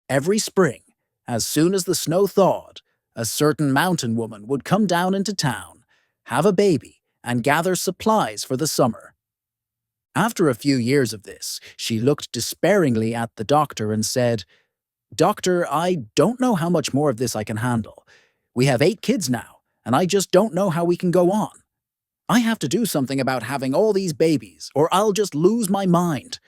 Every spring, as soon as the snow thawed, a certain mountain woman would come down into town, have a baby, and gather supplies for the summer. After a few years of this, she looked despairingly at the doctor and said, "Doctor, I don't know how much more of this I can handle. We have 8 kids now, and I just don't know how we can go on. I have to do something about having all these babies, or I'll just lose my mind."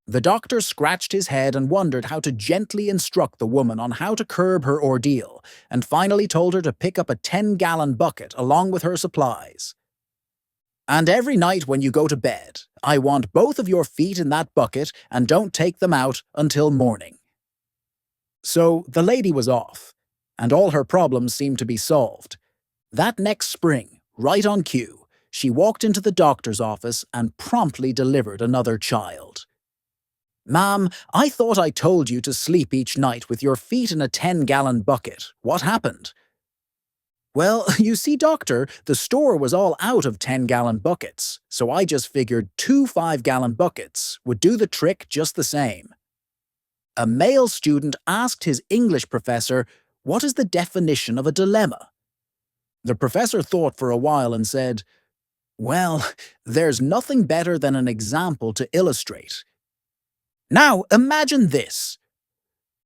The doctor scratched his head and wondered how to gently instruct the woman on how to curb her ordeal, and finally told her to pick up a 10-gallon bucket along with her supplies. "And every night when you go to bed, I want both of your feet in that bucket and don't take them out until morning." So the lady was off, and all her problems seemed to be solved. That next spring, right on cue, she walked into the doctor's office and promptly delivered another child. "Ma'am, I thought I told you to sleep each night with your feet in a 10-gallon bucket. What happened?" "Well, you see, doctor, the store was all out of 10-gallon buckets, so I just figured 2 5-gallon buckets would do the trick just the same." A male student asked his English professor, "What is the definition of a dilemma?" The professor thought for a while and said, "Well, there's nothing better than an example to illustrate. Now, imagine this.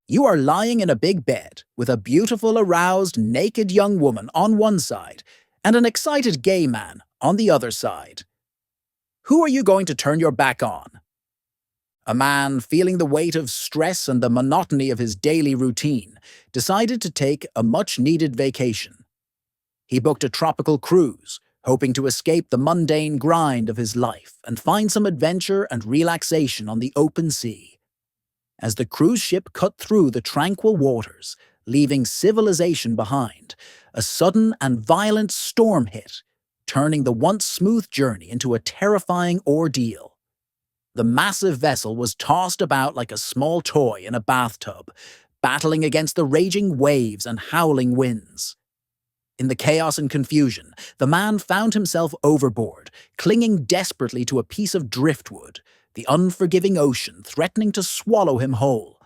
You are lying in a big bed with a beautiful, aroused, naked young woman on one side and an excited gay man on the other side. Who are you going to turn your back on?" A man, feeling the weight of stress and the monotony of his daily routine, decided to take a much-needed vacation. He booked a tropical cruise, hoping to escape the mundane grind of his life and find some adventure and relaxation on the open sea. As the cruise ship cut through the tranquil waters, leaving civilization behind, a sudden and violent storm hit, turning the once smooth journey into a terrifying ordeal. The massive vessel was tossed about like a small toy in a bathtub, battling against the raging waves and howling winds. In the chaos and confusion, the man found himself overboard, clinging desperately to a piece of driftwood, the unforgiving ocean threatening to swallow him whole.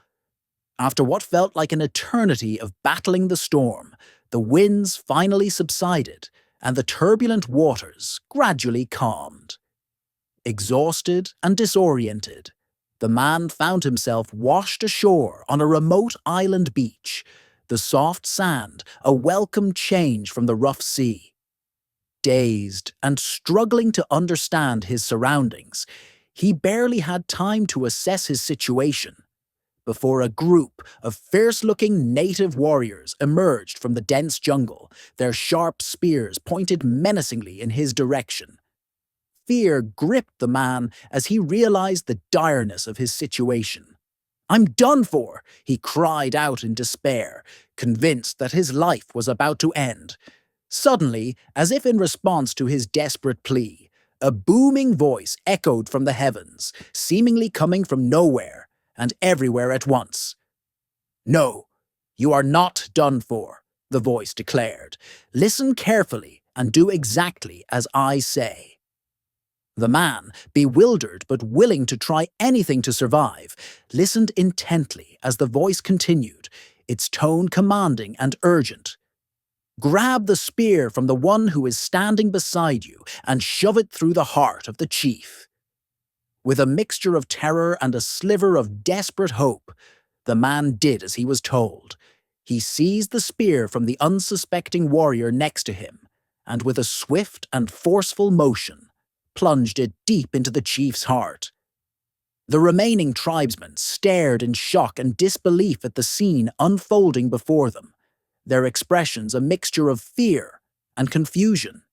After what felt like an eternity of battling the storm, the winds finally subsided and the turbulent waters gradually calmed. Exhausted and disoriented, the man found himself washed ashore on a remote island beach, the soft sand a welcome change from the rough sea. Dazed and struggling to understand his surroundings, he barely had time to assess his situation before a group of fierce-looking native warriors emerged from the dense jungle, their sharp spears pointed menacingly in his direction. Fear gripped the man as he realized the direness of his situation. "I'm done for!" he cried out in despair, convinced that his life was about to end. Suddenly, as if in response to his desperate plea, a booming voice echoed from the heavens, seemingly coming from nowhere and everywhere at once. "No, you are not done for," the voice declared. "Listen carefully and do exactly as I say." The man, bewildered but willing to try anything to survive, listened intently as the voice continued, its tone commanding and urgent. "Grab the spear from the one who is standing beside you and shove it through the heart of the chief." With a mixture of terror and a sliver of desperate hope, the man did as he was told. He seized the spear from the unsuspecting warrior next to him, and with a swift and forceful motion, plunged it deep into the chief's heart. The remaining tribesmen stared in shock and disbelief at the scene unfolding before them, their expressions a mixture of fear and confusion.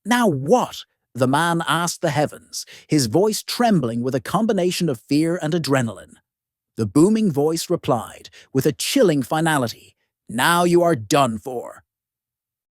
"Now what?" the man asked the heavens, his voice trembling with a combination of fear and adrenaline. The booming voice replied, with a chilling finality, "Now you are done for.